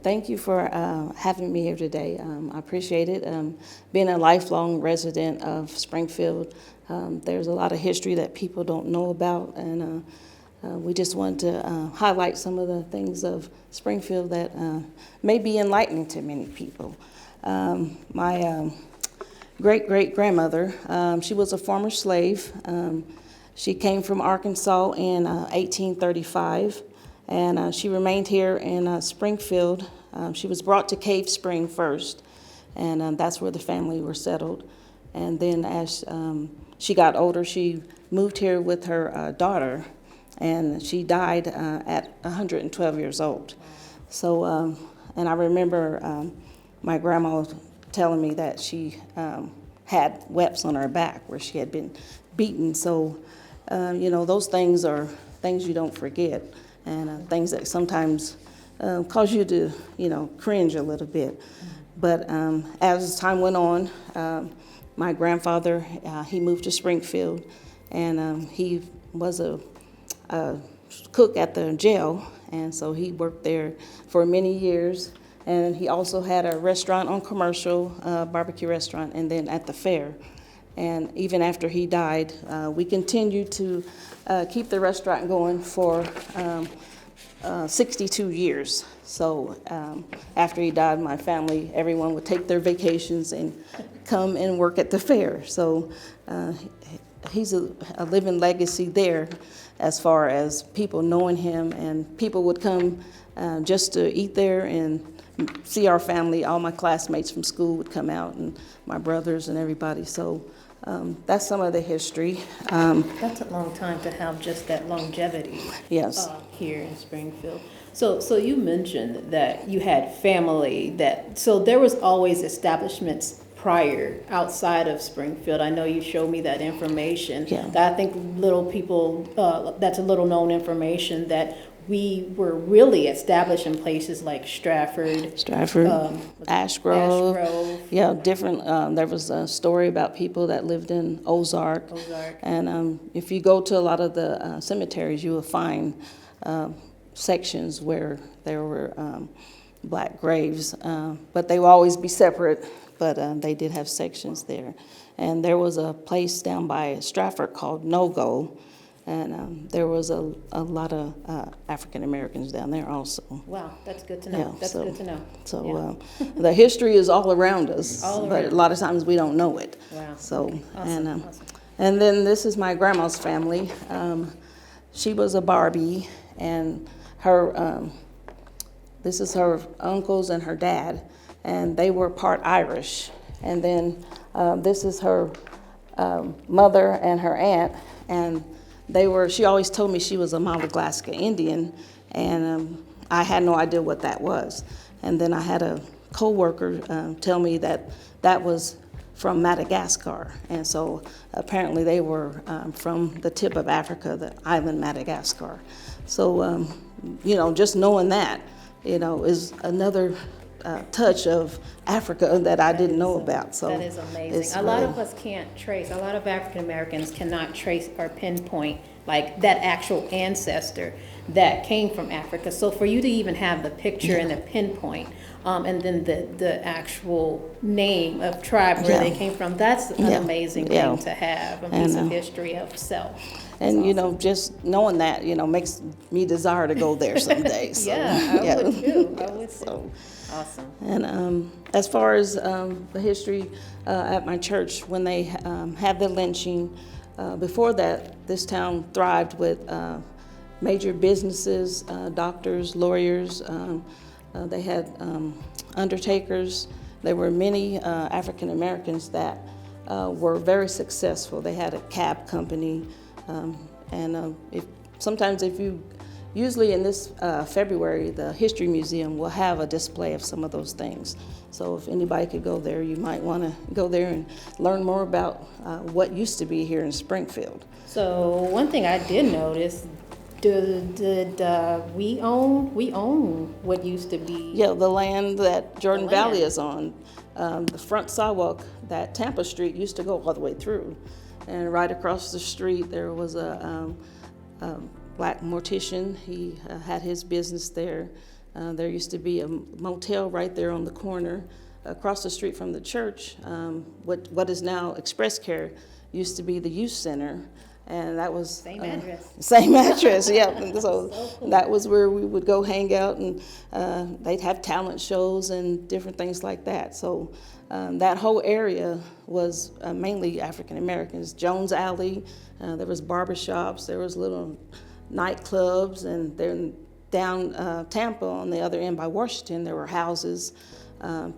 Thank you for having me here today. I appreciate it. Being a lifelong resident of Springfield, there's a lot of history that people don't know about, and we just want to highlight some of the things of Springfield that may be enlightening to many people. My great-great-grandmother, she was a former slave. She came from Arkansas in 1835, and she remained here in Springfield. She was brought to Cave Spring first, and that's where the family were settled. And then as she got older, she moved here with her daughter, and she died at 112 years old. So, and I remember my grandma telling me that she had webs on her back where she had been beaten. So, those things are things you don't forget, and things that sometimes cause you to, cringe a little bit. But as time went on, my grandfather, he moved to Springfield, and he was a cook at the jail, and so he worked there for many years. And he also had a restaurant on Commercial, barbecue restaurant, and then at the fair. And even after he died, we continued to keep the restaurant going for 62 years. So after he died, my family, everyone would take their vacations and come and work at the fair. So he's a living legacy there as far as people knowing him, and people would come just to eat there and see our family. All my classmates from school would come out, and my brothers and everybody. So that's some of the history. That's a long time to have just that longevity. Yes. Here in Springfield. So you mentioned that you had family so there was always establishments prior outside of Springfield. I know you showed me that information. Yeah. That I think little people, that's a little known information, that we were really established in places like Stratford, Ashgrove. Yeah, different. There was a story about people that lived in Ozark. And if you go to a lot of the cemeteries, you will find sections where there were black graves, but they will always be separate. But they did have sections there. And there was a place down by Stratford called No-Go, and there was a lot of African Americans down there also. Wow, that's good to know. Yeah, good to know. So the history is all around us, but a lot of times we don't know it. Wow. So okay. Awesome. And then this is my grandma's family. She was a Barbie, and her this is her uncles and her dad, and they were part Irish. And then this is her mother and her aunt, and she always told me she was a Malagasy Indian, and I had no idea what that was. And then I had a co-worker tell me that was from Madagascar. And so apparently they were from the tip of Africa, the island Madagascar. So, just knowing that, is another touch of Africa that I didn't know about. So that is amazing. A lot of us can't trace, a lot of African Americans cannot trace or pinpoint like that actual ancestor that came from Africa. So for you to even have the picture and the pinpoint, and then the actual name of tribe where they came from, that's an amazing thing to have, a piece of history of self. And awesome. Just knowing that, makes me desire to go there someday. So, I would too. I would too. So, awesome. And as far as the history at my church, when they had the lynching, before that, this town thrived with major businesses, doctors, lawyers. They had undertakers. There were many African Americans that were very successful. They had a cab company, and usually in this February, the History Museum will have a display of some of those things. So if anybody could go there, you might want to go there and learn more about what used to be here in Springfield. So one thing I did notice, did we own what used to be? Yeah, the land that Jordan Valley is on. The front sidewalk, that Tampa Street used to go all the way through. And right across the street, there was a black mortician. He had his business there. There used to be a motel right there on the corner across the street from the church. What is now Express Care used to be the youth center. And that was same address. Same address, yeah. And so cool. that was where we would go hang out, and they'd have talent shows and different things like that. So that whole area was mainly African Americans. Jones Alley, there was barbershops, there was little nightclubs, and then down Tampa on the other end by Washington, there were houses.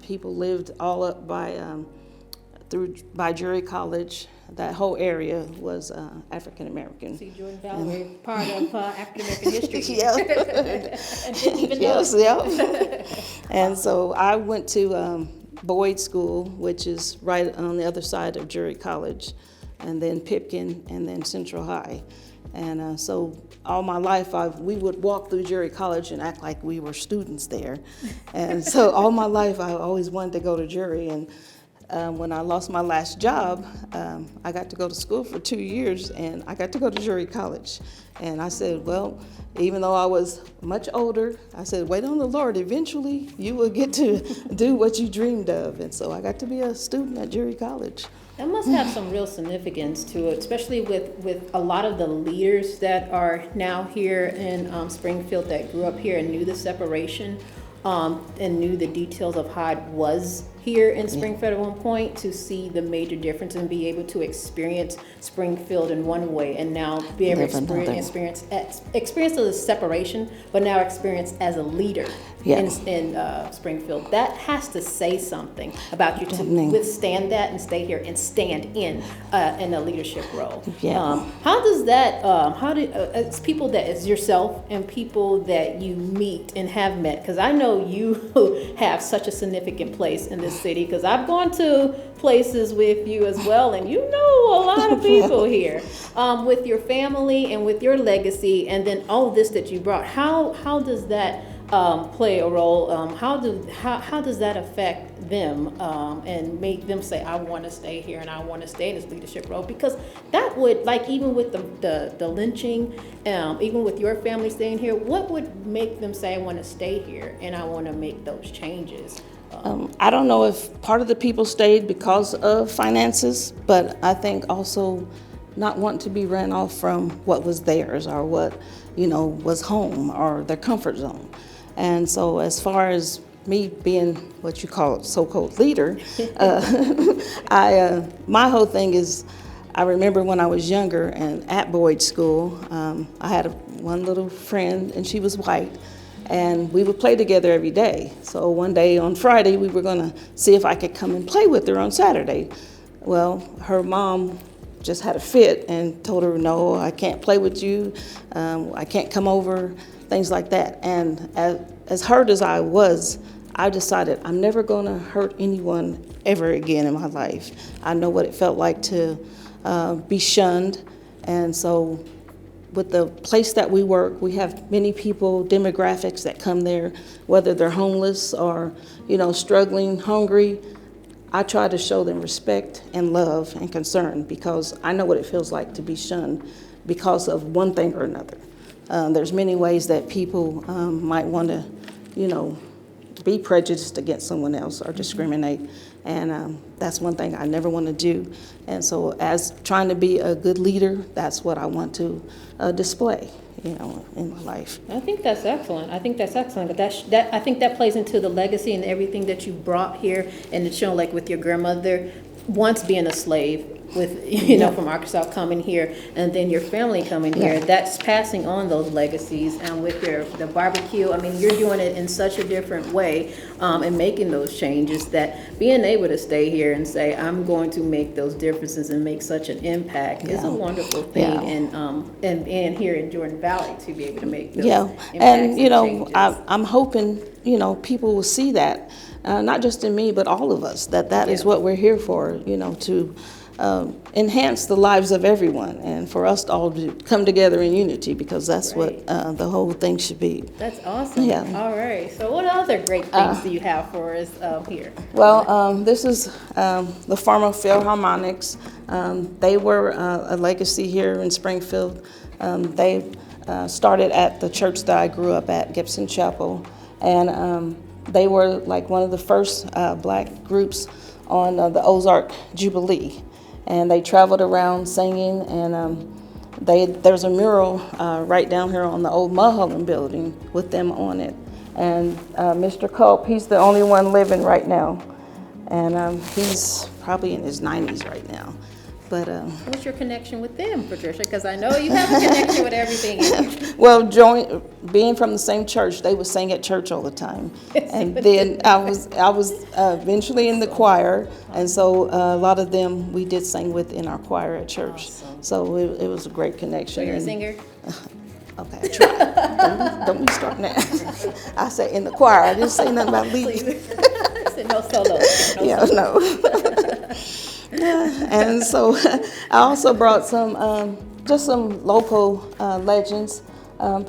People lived all up by Drury College. That whole area was African American. See, Jordan Valley, part of African American history. Yeah. And didn't even know. Yes, yeah. And so I went to Boyd School, which is right on the other side of Drury College, and then Pipkin, and then Central High. And so all my life, we would walk through Drury College and act like we were students there. And so all my life, I always wanted to go to Drury. And when I lost my last job, I got to go to school for 2 years, and I got to go to Drury College. And I said, well, even though I was much older, I said, wait on the Lord. Eventually, you will get to do what you dreamed of. And so I got to be a student at Drury College. That must have some real significance to it, especially with a lot of the leaders that are now here in Springfield that grew up here and knew the separation and knew the details of how it was here in Springfield at one point, to see the major difference and be able to experience Springfield in one way, and now be able to experience the separation, but now experience as a leader in Springfield. That has to say something about you to withstand that and stay here and stand in a leadership role. Yeah. How does that? It's people that is yourself and people that you meet and have met, because I know you have such a significant place in this city, because I've gone to places with you as well, and you know a lot of people here, with your family and with your legacy, and then all this that you brought. How does that play a role? How does that affect them and make them say, I want to stay here and I want to stay in this leadership role? Because that would, like, even with the lynching, even with your family staying here, what would make them say, I want to stay here and I want to make those changes? I don't know if part of the people stayed because of finances, but I think also not wanting to be ran off from what was theirs, or what, was home, or their comfort zone. And so as far as me being what you call so-called leader, my whole thing is, I remember when I was younger and at Boyd School, I had one little friend, and she was white. And we would play together every day. So one day on Friday, we were going to see if I could come and play with her on Saturday. Well, her mom just had a fit and told her, no, I can't play with you. I can't come over, things like that. And as hurt as I was, I decided I'm never going to hurt anyone ever again in my life. I know what it felt like to be shunned. And so with the place that we work, we have many people, demographics that come there, whether they're homeless or, struggling, hungry. I try to show them respect and love and concern, because I know what it feels like to be shunned because of one thing or another. There's many ways that people might want to, be prejudiced against someone else or discriminate. And that's one thing I never want to do. And so as trying to be a good leader, that's what I want to display, in my life. I think that's excellent. I think that plays into the legacy and everything that you brought here, and it's shown, like with your grandmother, once being a slave, with from Arkansas coming here, and then your family coming here. That's passing on those legacies. And with the barbecue, I mean, you're doing it in such a different way, and making those changes, that being able to stay here and say, I'm going to make those differences and make such an impact is a wonderful thing. And being here in Jordan Valley to be able to make those impacts and changes. I'm hoping people will see that, not just in me, but all of us, that is what we're here for, to enhance the lives of everyone, and for us all to come together in unity, because that's what the whole thing should be. That's awesome. Yeah. All right. So what other great things do you have for us here? Well, this is the Farmer Philharmonics. They were a legacy here in Springfield. They started at the church that I grew up at, Gibson Chapel. and they were like one of the first black groups on the Ozark Jubilee, and they traveled around singing, and there's a mural right down here on the old Mulholland building with them on it. And Mr. Culp, he's the only one living right now, and he's probably in his 90s right now. But what's your connection with them, Patricia? Because I know you have a connection with everything here. well, being from the same church, they would sing at church all the time, and then I was eventually in the choir, and so a lot of them we did sing with in our choir at church. Awesome. So it was a great connection. So you're a singer? Okay, I try. Don't be starting that. I say in the choir. I didn't say nothing about leading. No solo. No. And so I also brought just some local legends,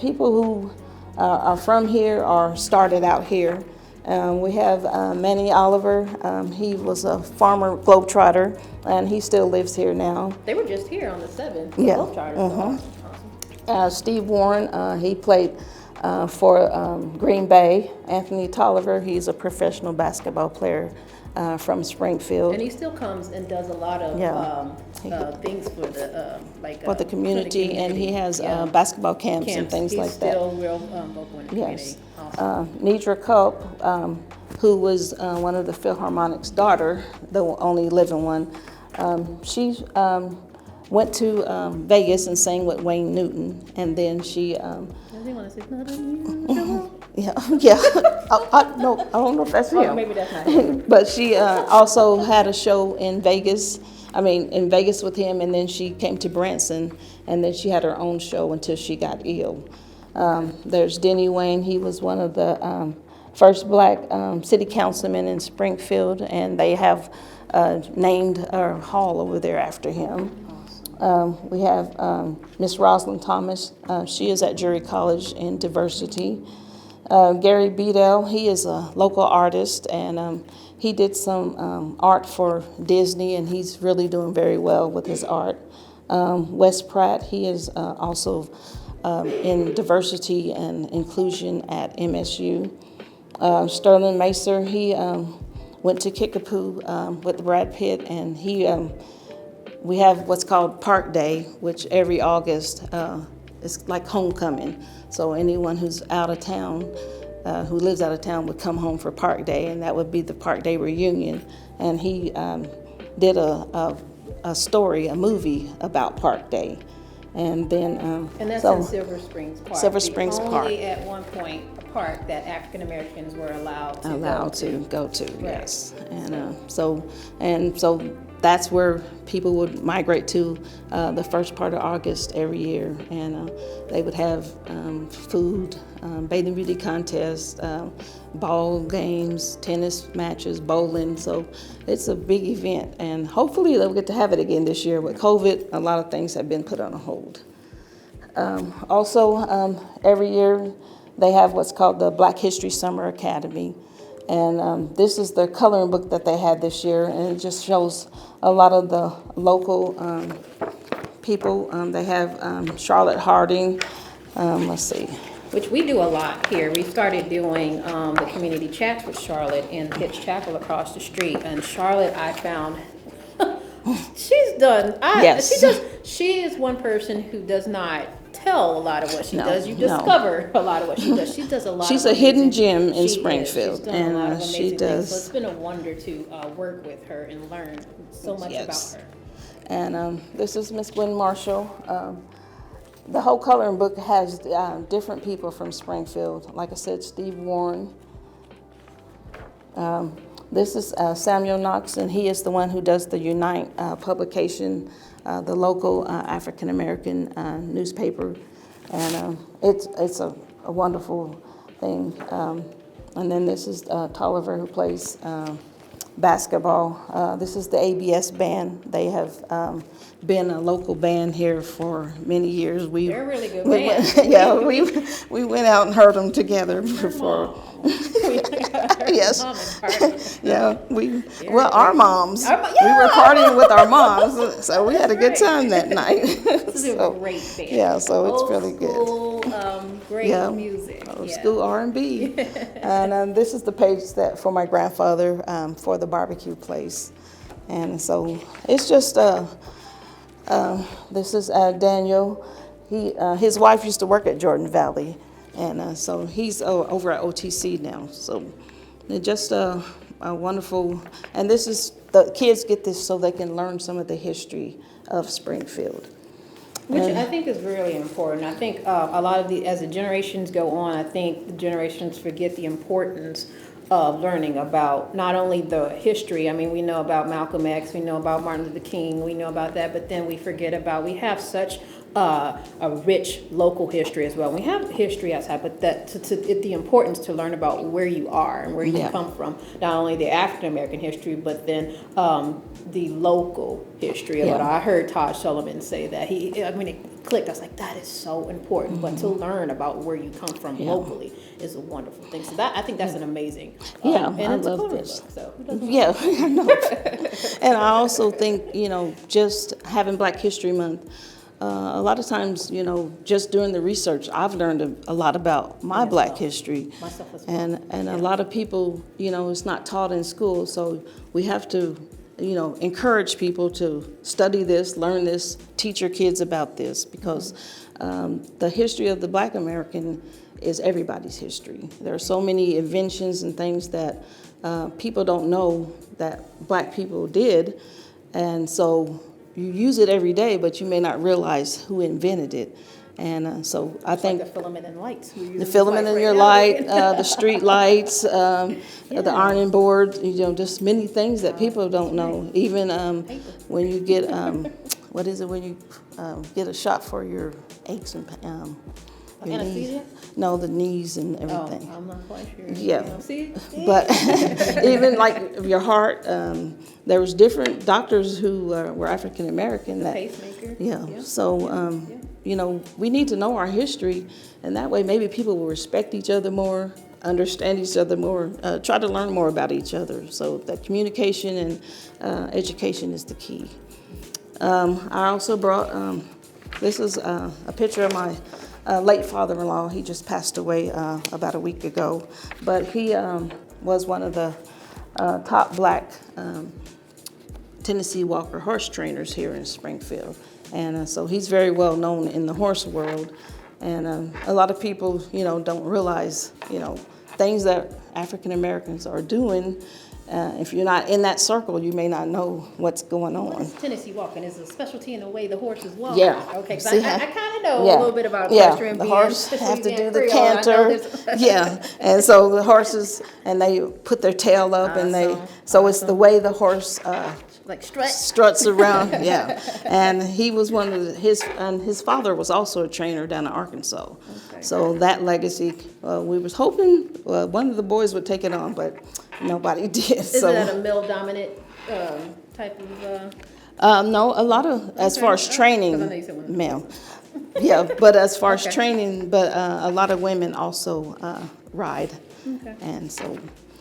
people who are from here or started out here. We have Manny Oliver. He was a farmer globetrotter, and he still lives here now. They were just here on the 7th. Yeah. Globetrotters. Awesome. Steve Warren, he played for Green Bay. Anthony Tolliver, he's a professional basketball player from Springfield. And he still comes and does a lot of things for the for the community, and he has basketball camps and things like that. He's still real vocal in the community. Awesome. Nidra Culp, who was one of the Philharmonic's daughter, the only living one, she went to Vegas and sang with Wayne Newton, and then she. Yeah. No, I don't know if that's him. Maybe that's not him. But she also had a show in Vegas. In Vegas with him, and then she came to Branson, and then she had her own show until she got ill. There's Denny Wayne. He was one of the first black city councilmen in Springfield, and they have named a hall over there after him. We have Miss Rosalind Thomas. She is at Drury College in diversity. Gary Bedell, he is a local artist, and he did some art for Disney, and he's really doing very well with his art. Wes Pratt, he is also in diversity and inclusion at MSU. Sterling Macer, he went to Kickapoo with Brad Pitt, and we have what's called Park Day, which every August is like homecoming. So anyone who's out of town, who lives out of town, would come home for Park Day, and that would be the Park Day reunion. And he did a movie about Park Day. And then and that's in Silver Springs Park. Silver Springs Park. Only at one point a park that African Americans were allowed to go to. Right. Yes. And so that's where people would migrate to the first part of August every year, and they would have food, bathing beauty contests, ball games, tennis matches, bowling. So it's a big event, and hopefully they'll get to have it again this year. With COVID, a lot of things have been put on hold. Also, every year they have what's called the Black History Summer Academy. And this is the coloring book that they had this year, and it just shows a lot of the local people. They have Charlotte Harding, let's see. Which we do a lot here. We started doing the community chats with Charlotte in Pitts Chapel across the street. And Charlotte, I found, she's done, yes. She is one person who does not tell a lot of what she does. You discover a lot of what she does. She does a lot. She's a hidden gem in Springfield, she's done a lot of she does. Things. So it's been a wonder to work with her and learn so much about her. And this is Miss Gwen Marshall. The whole coloring book has different people from Springfield. Like I said, Steve Warren. This is Samuel Knox, and he is the one who does the Unite publication, the local African American newspaper, and it's a wonderful thing. And then this is Tolliver, who plays basketball. This is the ABS band. They have been a local band here for many years. They're a really good band. We went out and heard them together before. We Yes. Mom and party. Yeah, our moms. Yeah. We were partying with our moms, so we had a good time that night. This is a great band. Yeah, so it's Old really good. school, great music. Old Yeah. school R&B. And this is the page that for my grandfather for the barbecue place. And so it's just, this is Daniel. His wife used to work at Jordan Valley. And so he's over at OTC now. So it's just a wonderful, and this is, the kids get this so they can learn some of the history of Springfield. Which I think is really important. I think a lot of as the generations go on, I think the generations forget the importance of learning about not only the history. I mean, we know about Malcolm X, we know about Martin Luther King, we know about that, but then we forget about, we have such a rich local history as well. We have history outside, but the importance to learn about where you are and where you come from. Not only the African American history, but then the local history of it. I heard Todd Sullivan say that when it clicked, I was like, that is so important. But to learn about where you come from locally is a wonderful thing. So I think that's an amazing. And I it's a love cool this. look, so who doesn't Yeah, I know. And I also think, just having Black History Month, a lot of times, just doing the research, I've learned a lot about my Black history. Myself as well. And a lot of people, it's not taught in school, so we have to, encourage people to study this, learn this, teach your kids about this, because the history of the Black American is everybody's history. There are so many inventions and things that people don't know that Black people did, and so you use it every day, but you may not realize who invented it. And so I think like the filament and lights. the filament in your light, the street lights, the ironing board, just many things that people don't know. Even when you get, what is it when you get a shot for your aches and your knees? Anesthesia? No, the knees and everything. Oh, I'm not quite sure. Yeah. See? But even like your heart, there was different doctors who were African American. Pacemaker. Yeah. So, we need to know our history, and that way maybe people will respect each other more, understand each other more, try to learn more about each other. So that communication and education is the key. I also brought, this is a picture of my late father-in-law. He just passed away about a week ago, but he was one of the top Black Tennessee Walker horse trainers here in Springfield. And so he's very well known in the horse world. And a lot of people, don't realize, things that African Americans are doing. If you're not in that circle, you may not know what's going on. What is Tennessee walking? Is it a specialty in the way the horses walk? Yeah. Okay, because I kind of know a little bit about equestrian. equestrian. The horse have to do the canter. And so the horses, and they put their tail up, and it's the way the horse like struts around. And he was one of his father was also a trainer down in Arkansas. Okay. So that legacy, we was hoping one of the boys would take it on, but nobody did. Is that a male dominant type of? No, a lot of, as far as training, male. Yeah, but as far as training, but a lot of women also ride. Okay. And so,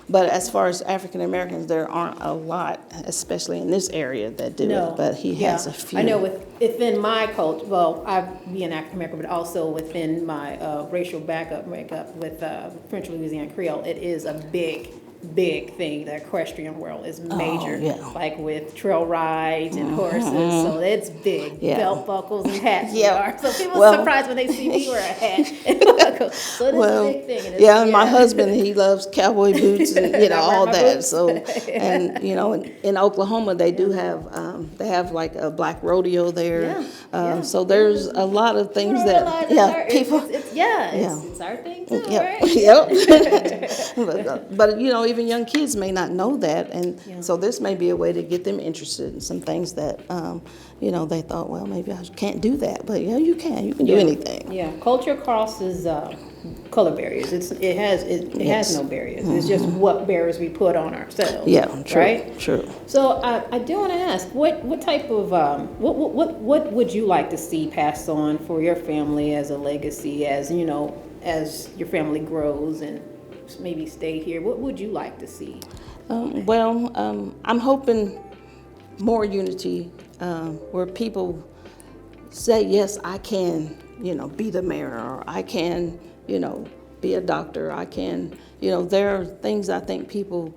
but as far as African Americans, there aren't a lot, especially in this area, that do it. But he has a few. I know within my culture, well, I being African American, but also within my racial makeup with French Louisiana Creole, it is a big thing. The equestrian world is major, like with trail rides and horses. So it's big. Belt buckles and hats. So people are surprised when they see me wear a hat and buckle. So it's a big thing. And and my husband, he loves cowboy boots and all that. So and in Oklahoma they do have they have like a black rodeo there. So there's a lot of things that people. It's our thing too, right? But even young kids may not know that, and so this may be a way to get them interested in some things that they thought, well, maybe I can't do that, but you can do anything. Culture crosses color barriers. It has no barriers. It's just what barriers we put on ourselves. True, right? True. So I do want to ask, what type of what would you like to see passed on for your family as a legacy, as your family grows and maybe stay here, what would you like to see? I'm hoping more unity, where people say, yes, I can, be the mayor, or I can, be a doctor. I can, there are things I think people,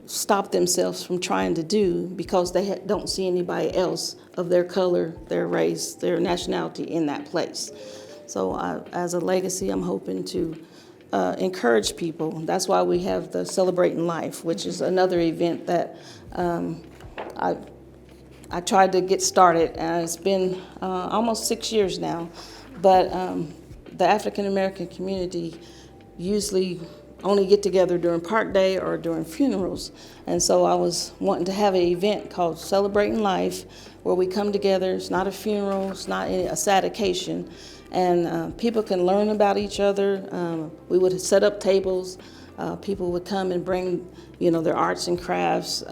stop themselves from trying to do because they don't see anybody else of their color, their race, their nationality in that place. So as a legacy, I'm hoping to encourage people. That's why we have the Celebrating Life, which is another event that I tried to get started, and it's been almost 6 years now. But the African American community usually only get together during Park Day or during funerals. And so I was wanting to have an event called Celebrating Life, where we come together. It's not a funeral, it's not a sad occasion, and people can learn about each other. We would set up tables. People would come and bring, their arts and crafts.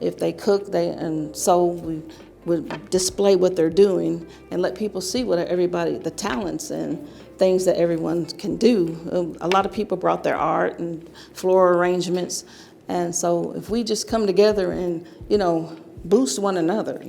If they cook, and so we would display what they're doing and let people see what the talents and things that everyone can do. A lot of people brought their art and floral arrangements, and so if we just come together and boost one another,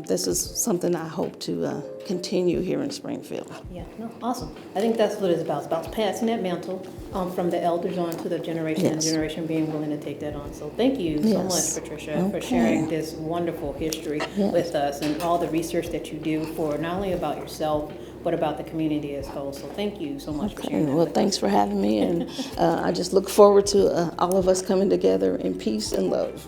this is something I hope to continue here in Springfield. Yeah, no, awesome. I think that's what it's about. It's about passing that mantle from the elders on to the generation, and generation being willing to take that on. So thank you so much, Patricia, for sharing this wonderful history with us, and all the research that you do for not only about yourself, but about the community as a whole. So thank you so much for sharing that. Well, thanks for having me, and I just look forward to all of us coming together in peace and love.